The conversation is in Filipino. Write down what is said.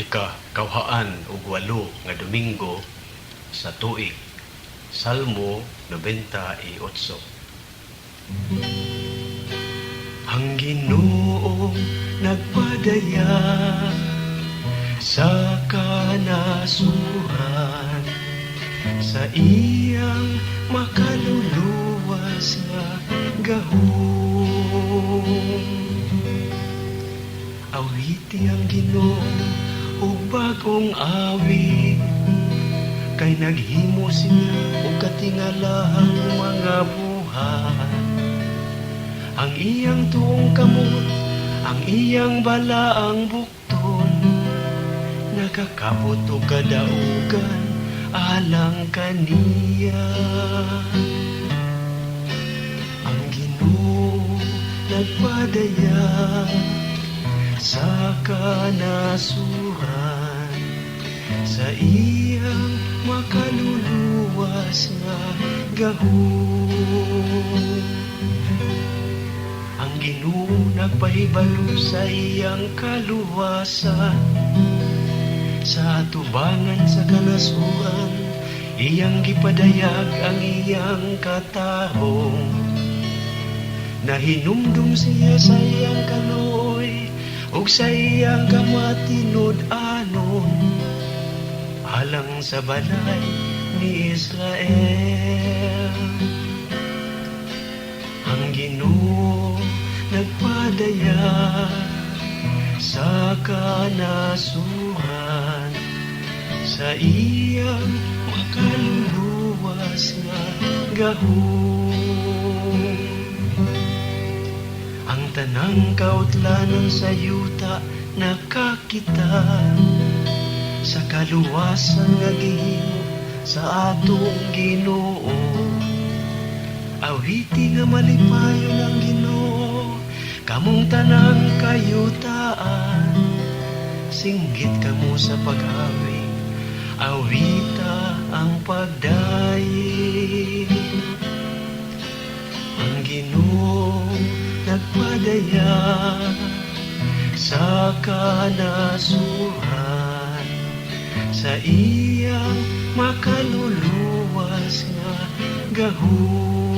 Ika-kawhaan ug 8 nga Domingo sa tuig. Salmo 98. Ang Ginoo nagpadaya sa kanasuhan, sa iyang makaluluwas nga gahom. Awiti ang Ginoo ug bagong awit, kay naghimo siya og katingalahang mga buhat. Ang iyang tuong kamot, ang iyang balaang bukton, nakakabot og kadaugan alang kaniya. Ang Ginoo nagpadaya sa kanasuhan, sa iyang makaluluwas nga gahom. Ang Ginoo nagpahibalo sa iyang kaluwasan, sa atubangan sa kanasuhan, iyang gipadayag ang iyang katahong. Nahinumdum siya sa iyang kaluoy, ug sa iyang kamatinud-anon, alang sa balay ni Israel. Ang Ginoo nagpadaya sa kanasuhan, sa iyang makaluluwas nga gahom. Ang tanang kautlanan sa yuta nakakita, sa kaluwasan nga gihimo sa atong Ginoo. Awiti nga malipayon ang Ginoo, kamong tanang kayutaan. Singgit kamo sa paghawi, awita ang pagdayi. Ang Ginoo nagpadaya sa kanasuhan, sa iyang makaluluwas nga gahom.